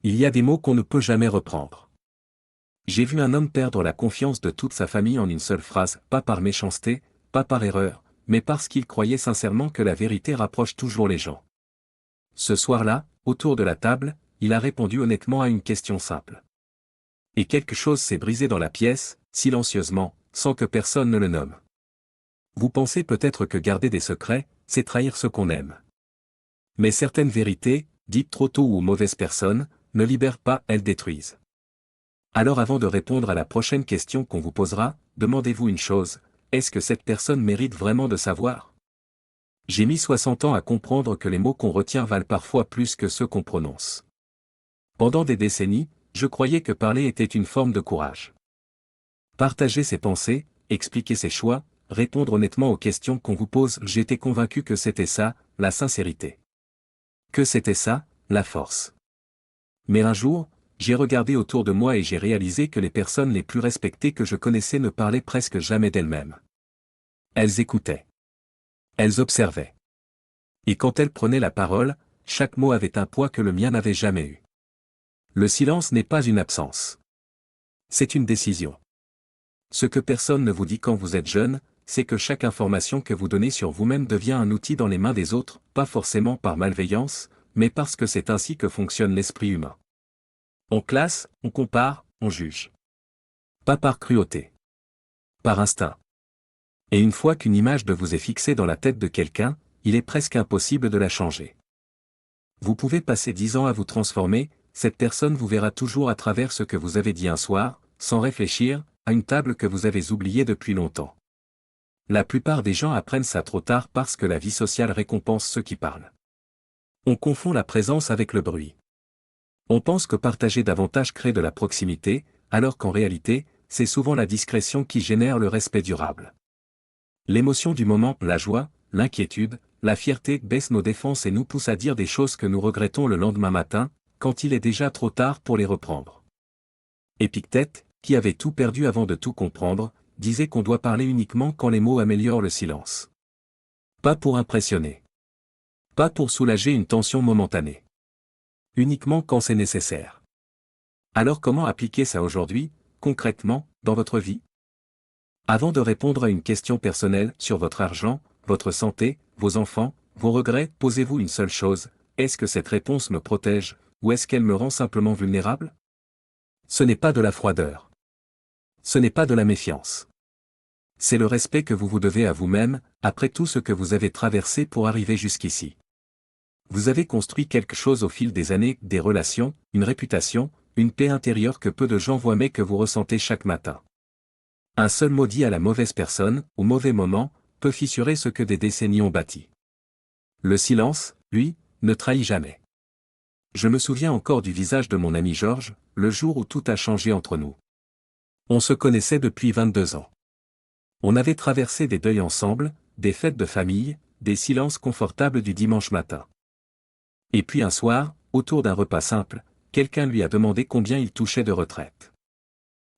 Il y a des mots qu'on ne peut jamais reprendre. J'ai vu un homme perdre la confiance de toute sa famille en une seule phrase, pas par méchanceté, pas par erreur, mais parce qu'il croyait sincèrement que la vérité rapproche toujours les gens. Ce soir-là, autour de la table, il a répondu honnêtement à une question simple. Et quelque chose s'est brisé dans la pièce, silencieusement, sans que personne ne le nomme. Vous pensez peut-être que garder des secrets, c'est trahir ce qu'on aime. Mais certaines vérités, dites trop tôt ou aux mauvaises personnes, ne libèrent pas, elles détruisent. Alors avant de répondre à la prochaine question qu'on vous posera, demandez-vous une chose, est-ce que cette personne mérite vraiment de savoir? J'ai mis 60 ans à comprendre que les mots qu'on retient valent parfois plus que ceux qu'on prononce. Pendant des décennies, je croyais que parler était une forme de courage. Partager ses pensées, expliquer ses choix, répondre honnêtement aux questions qu'on vous pose, j'étais convaincu que c'était ça, la sincérité. Que c'était ça, la force. Mais un jour, j'ai regardé autour de moi et j'ai réalisé que les personnes les plus respectées que je connaissais ne parlaient presque jamais d'elles-mêmes. Elles écoutaient. Elles observaient. Et quand elles prenaient la parole, chaque mot avait un poids que le mien n'avait jamais eu. Le silence n'est pas une absence. C'est une décision. Ce que personne ne vous dit quand vous êtes jeune, c'est que chaque information que vous donnez sur vous-même devient un outil dans les mains des autres, pas forcément par malveillance, mais parce que c'est ainsi que fonctionne l'esprit humain. On classe, on compare, on juge. Pas par cruauté. Par instinct. Et une fois qu'une image de vous est fixée dans la tête de quelqu'un, il est presque impossible de la changer. Vous pouvez passer 10 ans à vous transformer, cette personne vous verra toujours à travers ce que vous avez dit un soir, sans réfléchir, à une table que vous avez oubliée depuis longtemps. La plupart des gens apprennent ça trop tard parce que la vie sociale récompense ceux qui parlent. On confond la présence avec le bruit. On pense que partager davantage crée de la proximité, alors qu'en réalité, c'est souvent la discrétion qui génère le respect durable. L'émotion du moment, la joie, l'inquiétude, la fierté baissent nos défenses et nous poussent à dire des choses que nous regrettons le lendemain matin, quand il est déjà trop tard pour les reprendre. Épictète, qui avait tout perdu avant de tout comprendre, disait qu'on doit parler uniquement quand les mots améliorent le silence. Pas pour impressionner. Pas pour soulager une tension momentanée. Uniquement quand c'est nécessaire. Alors comment appliquer ça aujourd'hui, concrètement, dans votre vie? Avant de répondre à une question personnelle sur votre argent, votre santé, vos enfants, vos regrets, posez-vous une seule chose, est-ce que cette réponse me protège, ou est-ce qu'elle me rend simplement vulnérable? Ce n'est pas de la froideur. Ce n'est pas de la méfiance. C'est le respect que vous vous devez à vous-même, après tout ce que vous avez traversé pour arriver jusqu'ici. Vous avez construit quelque chose au fil des années, des relations, une réputation, une paix intérieure que peu de gens voient mais que vous ressentez chaque matin. Un seul mot dit à la mauvaise personne, au mauvais moment, peut fissurer ce que des décennies ont bâti. Le silence, lui, ne trahit jamais. Je me souviens encore du visage de mon ami Georges, le jour où tout a changé entre nous. On se connaissait depuis 22 ans. On avait traversé des deuils ensemble, des fêtes de famille, des silences confortables du dimanche matin. Et puis un soir, autour d'un repas simple, quelqu'un lui a demandé combien il touchait de retraite.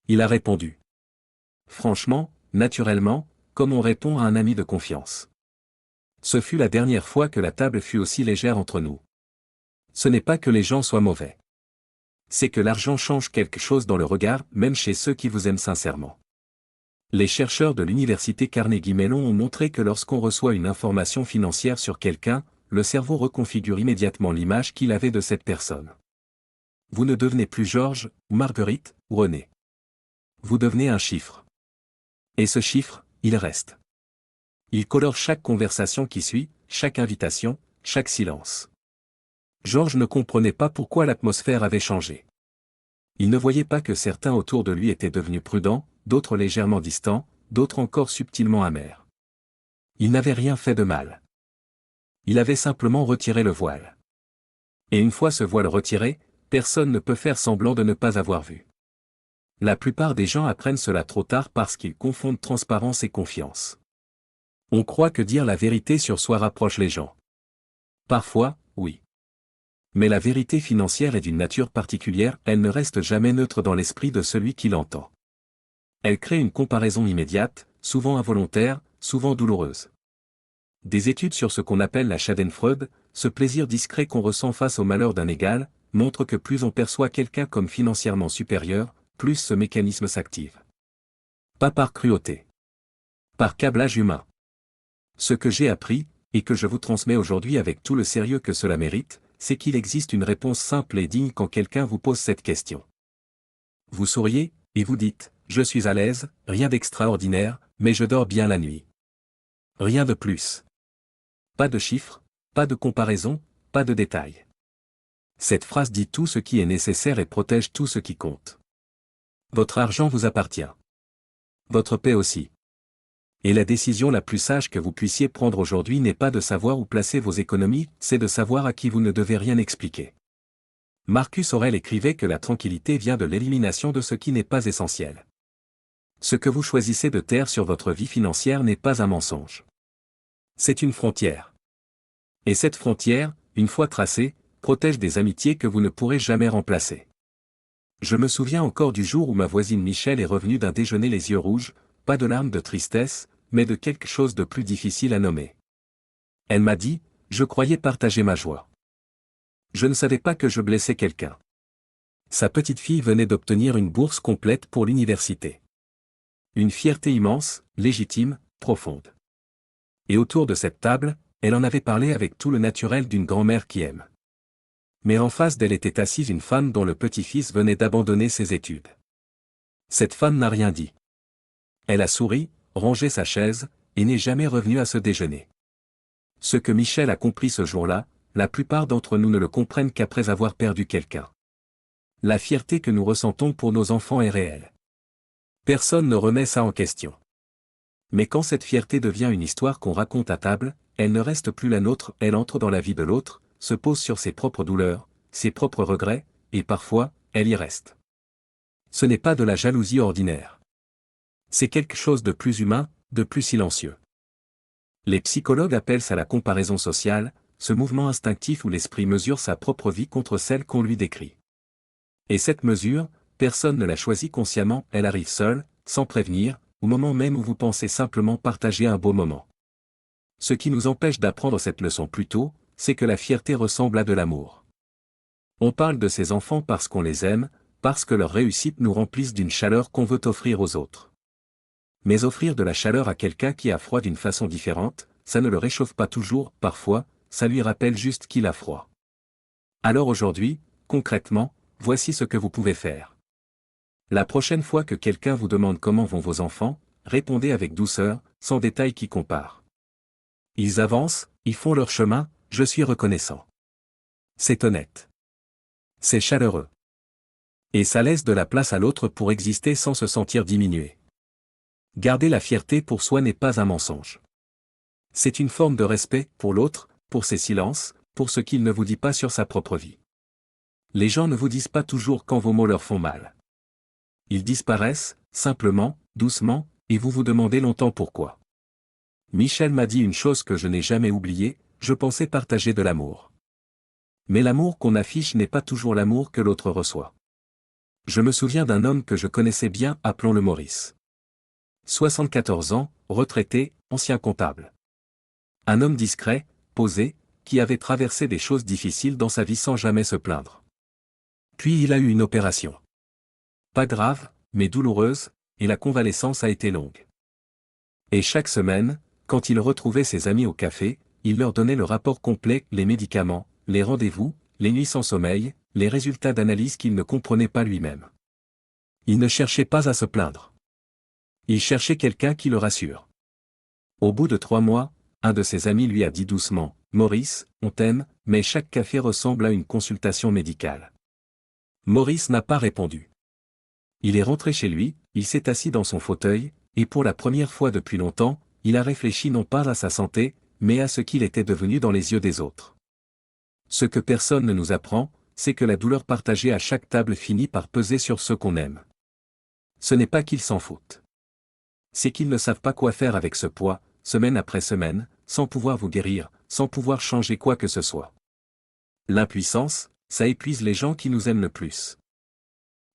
Il a répondu. Franchement, naturellement, comme on répond à un ami de confiance. Ce fut la dernière fois que la table fut aussi légère entre nous. Ce n'est pas que les gens soient mauvais. C'est que l'argent change quelque chose dans le regard, même chez ceux qui vous aiment sincèrement. Les chercheurs de l'université Carnegie Mellon ont montré que lorsqu'on reçoit une information financière sur quelqu'un, le cerveau reconfigure immédiatement l'image qu'il avait de cette personne. Vous ne devenez plus Georges, ou Marguerite, ou René. Vous devenez un chiffre. Et ce chiffre, il reste. Il colore chaque conversation qui suit, chaque invitation, chaque silence. Georges ne comprenait pas pourquoi l'atmosphère avait changé. Il ne voyait pas que certains autour de lui étaient devenus prudents, d'autres légèrement distants, d'autres encore subtilement amers. Il n'avait rien fait de mal. Il avait simplement retiré le voile. Et une fois ce voile retiré, personne ne peut faire semblant de ne pas avoir vu. La plupart des gens apprennent cela trop tard parce qu'ils confondent transparence et confiance. On croit que dire la vérité sur soi rapproche les gens. Parfois, oui. Mais la vérité financière est d'une nature particulière, elle ne reste jamais neutre dans l'esprit de celui qui l'entend. Elle crée une comparaison immédiate, souvent involontaire, souvent douloureuse. Des études sur ce qu'on appelle la schadenfreude, ce plaisir discret qu'on ressent face au malheur d'un égal, montrent que plus on perçoit quelqu'un comme financièrement supérieur, plus ce mécanisme s'active. Pas par cruauté. Par câblage humain. Ce que j'ai appris, et que je vous transmets aujourd'hui avec tout le sérieux que cela mérite, c'est qu'il existe une réponse simple et digne quand quelqu'un vous pose cette question. Vous souriez, et vous dites, je suis à l'aise, rien d'extraordinaire, mais je dors bien la nuit. Rien de plus. Pas de chiffres, pas de comparaison, pas de détails. Cette phrase dit tout ce qui est nécessaire et protège tout ce qui compte. Votre argent vous appartient. Votre paix aussi. Et la décision la plus sage que vous puissiez prendre aujourd'hui n'est pas de savoir où placer vos économies, c'est de savoir à qui vous ne devez rien expliquer. Marcus Aurèle écrivait que la tranquillité vient de l'élimination de ce qui n'est pas essentiel. Ce que vous choisissez de taire sur votre vie financière n'est pas un mensonge. C'est une frontière. Et cette frontière, une fois tracée, protège des amitiés que vous ne pourrez jamais remplacer. Je me souviens encore du jour où ma voisine Michel est revenue d'un déjeuner les yeux rouges, pas de larmes de tristesse, mais de quelque chose de plus difficile à nommer. Elle m'a dit, je croyais partager ma joie. Je ne savais pas que je blessais quelqu'un. Sa petite fille venait d'obtenir une bourse complète pour l'université. Une fierté immense, légitime, profonde. Et autour de cette table, elle en avait parlé avec tout le naturel d'une grand-mère qui aime. Mais en face d'elle était assise une femme dont le petit-fils venait d'abandonner ses études. Cette femme n'a rien dit. Elle a souri, rangé sa chaise, et n'est jamais revenue à ce déjeuner. Ce que Michel a compris ce jour-là, la plupart d'entre nous ne le comprennent qu'après avoir perdu quelqu'un. La fierté que nous ressentons pour nos enfants est réelle. Personne ne remet ça en question. Mais quand cette fierté devient une histoire qu'on raconte à table, elle ne reste plus la nôtre, elle entre dans la vie de l'autre, se pose sur ses propres douleurs, ses propres regrets, et parfois, elle y reste. Ce n'est pas de la jalousie ordinaire. C'est quelque chose de plus humain, de plus silencieux. Les psychologues appellent ça la comparaison sociale, ce mouvement instinctif où l'esprit mesure sa propre vie contre celle qu'on lui décrit. Et cette mesure, personne ne l'a choisie consciemment, elle arrive seule, sans prévenir, au moment même où vous pensez simplement partager un beau moment. Ce qui nous empêche d'apprendre cette leçon plus tôt, c'est que la fierté ressemble à de l'amour. On parle de ces enfants parce qu'on les aime, parce que leur réussite nous remplissent d'une chaleur qu'on veut offrir aux autres. Mais offrir de la chaleur à quelqu'un qui a froid d'une façon différente, ça ne le réchauffe pas toujours, parfois, ça lui rappelle juste qu'il a froid. Alors aujourd'hui, concrètement, voici ce que vous pouvez faire. La prochaine fois que quelqu'un vous demande comment vont vos enfants, répondez avec douceur, sans détail qui compare. Ils avancent, ils font leur chemin, je suis reconnaissant. C'est honnête. C'est chaleureux. Et ça laisse de la place à l'autre pour exister sans se sentir diminué. Garder la fierté pour soi n'est pas un mensonge. C'est une forme de respect pour l'autre, pour ses silences, pour ce qu'il ne vous dit pas sur sa propre vie. Les gens ne vous disent pas toujours quand vos mots leur font mal. Ils disparaissent, simplement, doucement, et vous vous demandez longtemps pourquoi. Michel m'a dit une chose que je n'ai jamais oubliée, je pensais partager de l'amour. Mais l'amour qu'on affiche n'est pas toujours l'amour que l'autre reçoit. Je me souviens d'un homme que je connaissais bien, appelons-le Maurice. 74 ans, retraité, ancien comptable. Un homme discret, posé, qui avait traversé des choses difficiles dans sa vie sans jamais se plaindre. Puis il a eu une opération. Pas grave, mais douloureuse, et la convalescence a été longue. Et chaque semaine, quand il retrouvait ses amis au café, il leur donnait le rapport complet, les médicaments, les rendez-vous, les nuits sans sommeil, les résultats d'analyse qu'il ne comprenait pas lui-même. Il ne cherchait pas à se plaindre. Il cherchait quelqu'un qui le rassure. Au bout de 3 mois, un de ses amis lui a dit doucement, « Maurice, on t'aime, mais chaque café ressemble à une consultation médicale. » Maurice n'a pas répondu. Il est rentré chez lui, il s'est assis dans son fauteuil, et pour la première fois depuis longtemps, il a réfléchi non pas à sa santé, mais à ce qu'il était devenu dans les yeux des autres. Ce que personne ne nous apprend, c'est que la douleur partagée à chaque table finit par peser sur ceux qu'on aime. Ce n'est pas qu'ils s'en foutent. C'est qu'ils ne savent pas quoi faire avec ce poids, semaine après semaine, sans pouvoir vous guérir, sans pouvoir changer quoi que ce soit. L'impuissance, ça épuise les gens qui nous aiment le plus.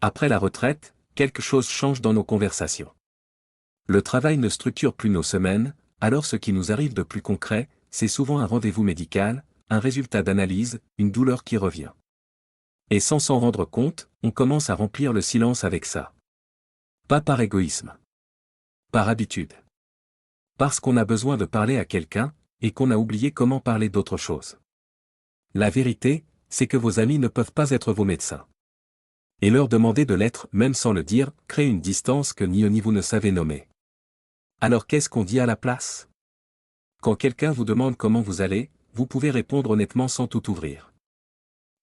Après la retraite, quelque chose change dans nos conversations. Le travail ne structure plus nos semaines, alors ce qui nous arrive de plus concret, c'est souvent un rendez-vous médical, un résultat d'analyse, une douleur qui revient. Et sans s'en rendre compte, on commence à remplir le silence avec ça. Pas par égoïsme. Par habitude. Parce qu'on a besoin de parler à quelqu'un, et qu'on a oublié comment parler d'autre chose. La vérité, c'est que vos amis ne peuvent pas être vos médecins. Et leur demander de l'être, même sans le dire, crée une distance que ni vous ne savez nommer. Alors qu'est-ce qu'on dit à la place? Quand quelqu'un vous demande comment vous allez, vous pouvez répondre honnêtement sans tout ouvrir.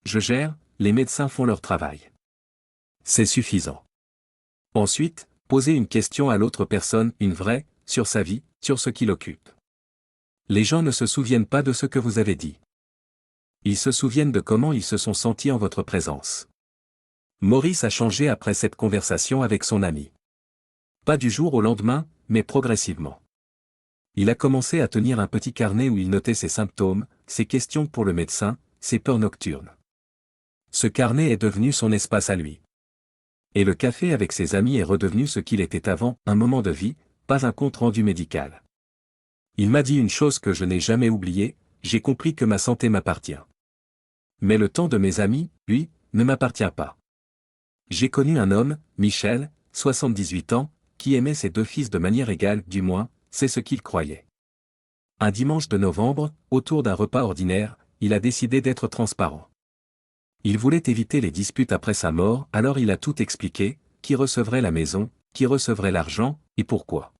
Je gère, les médecins font leur travail. C'est suffisant. Ensuite, posez une question à l'autre personne, une vraie, sur sa vie, sur ce qui l'occupe. Les gens ne se souviennent pas de ce que vous avez dit. Ils se souviennent de comment ils se sont sentis en votre présence. Maurice a changé après cette conversation avec son ami. Pas du jour au lendemain, mais progressivement. Il a commencé à tenir un petit carnet où il notait ses symptômes, ses questions pour le médecin, ses peurs nocturnes. Ce carnet est devenu son espace à lui. Et le café avec ses amis est redevenu ce qu'il était avant, un moment de vie, pas un compte-rendu médical. Il m'a dit une chose que je n'ai jamais oubliée, j'ai compris que ma santé m'appartient. Mais le temps de mes amis, lui, ne m'appartient pas. J'ai connu un homme, Michel, 78 ans, qui aimait ses deux fils de manière égale, du moins, c'est ce qu'il croyait. Un dimanche de novembre, autour d'un repas ordinaire, il a décidé d'être transparent. Il voulait éviter les disputes après sa mort, alors il a tout expliqué, qui recevrait la maison, qui recevrait l'argent, et pourquoi.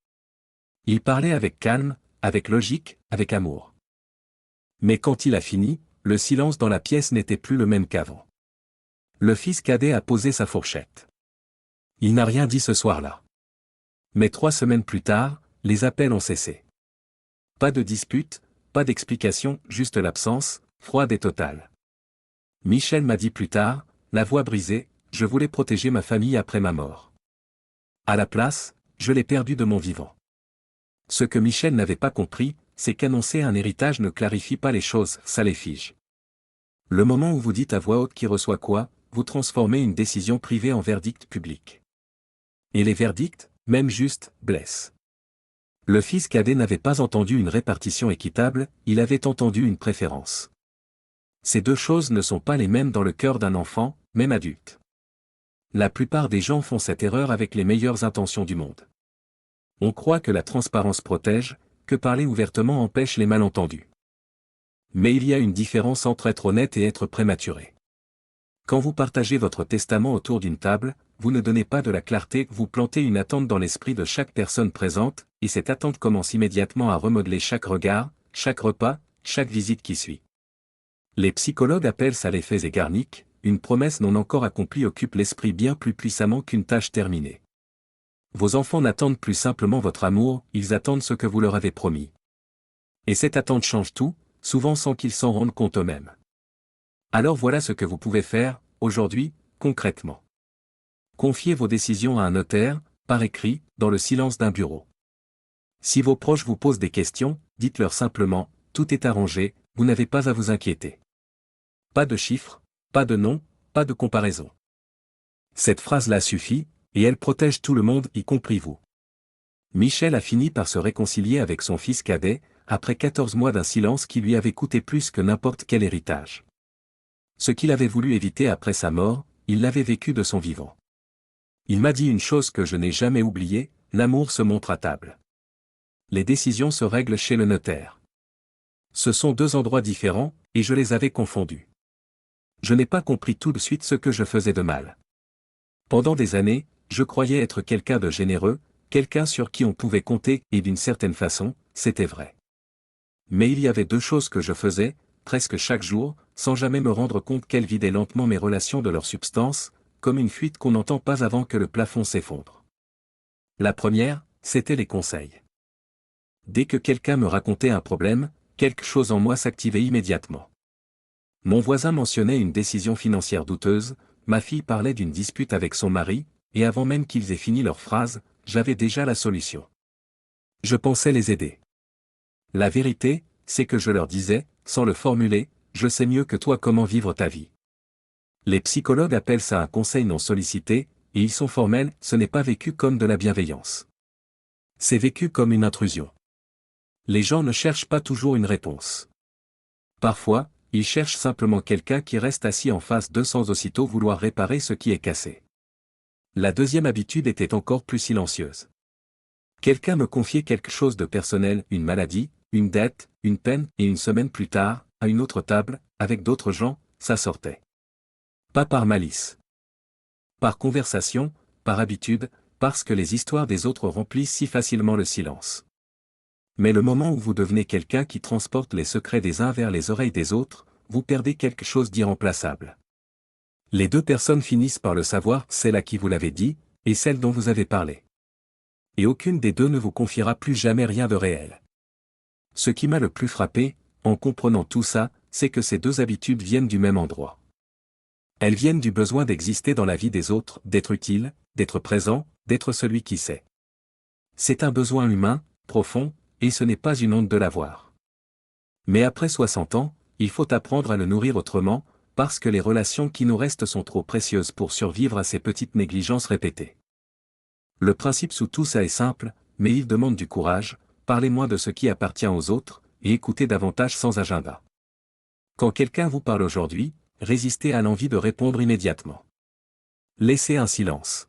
Il parlait avec calme, avec logique, avec amour. Mais quand il a fini, le silence dans la pièce n'était plus le même qu'avant. Le fils cadet a posé sa fourchette. Il n'a rien dit ce soir-là. Mais 3 semaines plus tard, les appels ont cessé. Pas de dispute, pas d'explication, juste l'absence, froide et totale. Michel m'a dit plus tard, la voix brisée, je voulais protéger ma famille après ma mort. À la place, je l'ai perdu de mon vivant. Ce que Michel n'avait pas compris, c'est qu'annoncer un héritage ne clarifie pas les choses, ça les fige. Le moment où vous dites à voix haute qui reçoit quoi, vous transformez une décision privée en verdict public. Et les verdicts, même justes, blessent. Le fils cadet n'avait pas entendu une répartition équitable, il avait entendu une préférence. Ces deux choses ne sont pas les mêmes dans le cœur d'un enfant, même adulte. La plupart des gens font cette erreur avec les meilleures intentions du monde. On croit que la transparence protège, que parler ouvertement empêche les malentendus. Mais il y a une différence entre être honnête et être prématuré. Quand vous partagez votre testament autour d'une table, vous ne donnez pas de la clarté, vous plantez une attente dans l'esprit de chaque personne présente, et cette attente commence immédiatement à remodeler chaque regard, chaque repas, chaque visite qui suit. Les psychologues appellent ça l'effet Zeigarnik, une promesse non encore accomplie occupe l'esprit bien plus puissamment qu'une tâche terminée. Vos enfants n'attendent plus simplement votre amour, ils attendent ce que vous leur avez promis. Et cette attente change tout, souvent sans qu'ils s'en rendent compte eux-mêmes. Alors voilà ce que vous pouvez faire, aujourd'hui, concrètement. Confiez vos décisions à un notaire, par écrit, dans le silence d'un bureau. Si vos proches vous posent des questions, dites-leur simplement, tout est arrangé, vous n'avez pas à vous inquiéter. Pas de chiffres, pas de nom, pas de comparaison. Cette phrase-là suffit, et elle protège tout le monde, y compris vous. Michel a fini par se réconcilier avec son fils cadet, après 14 mois d'un silence qui lui avait coûté plus que n'importe quel héritage. Ce qu'il avait voulu éviter après sa mort, il l'avait vécu de son vivant. Il m'a dit une chose que je n'ai jamais oubliée, l'amour se montre à table. Les décisions se règlent chez le notaire. Ce sont deux endroits différents, et je les avais confondus. Je n'ai pas compris tout de suite ce que je faisais de mal. Pendant des années, je croyais être quelqu'un de généreux, quelqu'un sur qui on pouvait compter, et d'une certaine façon, c'était vrai. Mais il y avait deux choses que je faisais, presque chaque jour, sans jamais me rendre compte qu'elles vidaient lentement mes relations de leur substance, comme une fuite qu'on n'entend pas avant que le plafond s'effondre. La première, c'était les conseils. Dès que quelqu'un me racontait un problème, quelque chose en moi s'activait immédiatement. Mon voisin mentionnait une décision financière douteuse, ma fille parlait d'une dispute avec son mari, et avant même qu'ils aient fini leur phrase, j'avais déjà la solution. Je pensais les aider. La vérité, c'est que je leur disais, sans le formuler, je sais mieux que toi comment vivre ta vie. Les psychologues appellent ça un conseil non sollicité, et ils sont formels, ce n'est pas vécu comme de la bienveillance. C'est vécu comme une intrusion. Les gens ne cherchent pas toujours une réponse. Parfois, il cherche simplement quelqu'un qui reste assis en face d'eux sans aussitôt vouloir réparer ce qui est cassé. La deuxième habitude était encore plus silencieuse. Quelqu'un me confiait quelque chose de personnel, une maladie, une dette, une peine, et une semaine plus tard, à une autre table, avec d'autres gens, ça sortait. Pas par malice. Par conversation, par habitude, parce que les histoires des autres remplissent si facilement le silence. Mais le moment où vous devenez quelqu'un qui transporte les secrets des uns vers les oreilles des autres, vous perdez quelque chose d'irremplaçable. Les deux personnes finissent par le savoir, celle à qui vous l'avez dit, et celle dont vous avez parlé. Et aucune des deux ne vous confiera plus jamais rien de réel. Ce qui m'a le plus frappé, en comprenant tout ça, c'est que ces deux habitudes viennent du même endroit. Elles viennent du besoin d'exister dans la vie des autres, d'être utile, d'être présent, d'être celui qui sait. C'est un besoin humain, profond, et ce n'est pas une honte de l'avoir. Mais après 60 ans, il faut apprendre à le nourrir autrement, parce que les relations qui nous restent sont trop précieuses pour survivre à ces petites négligences répétées. Le principe sous tout ça est simple, mais il demande du courage, parlez moins de ce qui appartient aux autres, et écoutez davantage sans agenda. Quand quelqu'un vous parle aujourd'hui, résistez à l'envie de répondre immédiatement. Laissez un silence.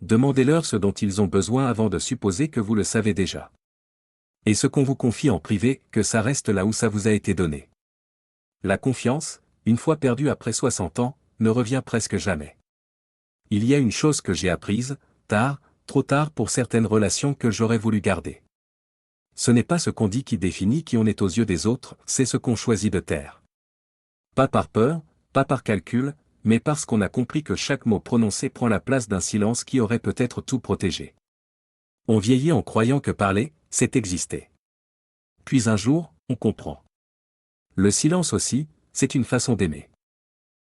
Demandez-leur ce dont ils ont besoin avant de supposer que vous le savez déjà. Et ce qu'on vous confie en privé, que ça reste là où ça vous a été donné. La confiance, une fois perdue après 60 ans, ne revient presque jamais. Il y a une chose que j'ai apprise, tard, trop tard pour certaines relations que j'aurais voulu garder. Ce n'est pas ce qu'on dit qui définit qui on est aux yeux des autres, c'est ce qu'on choisit de taire. Pas par peur, pas par calcul, mais parce qu'on a compris que chaque mot prononcé prend la place d'un silence qui aurait peut-être tout protégé. On vieillit en croyant que parler, c'est exister. Puis un jour, on comprend. Le silence aussi, c'est une façon d'aimer.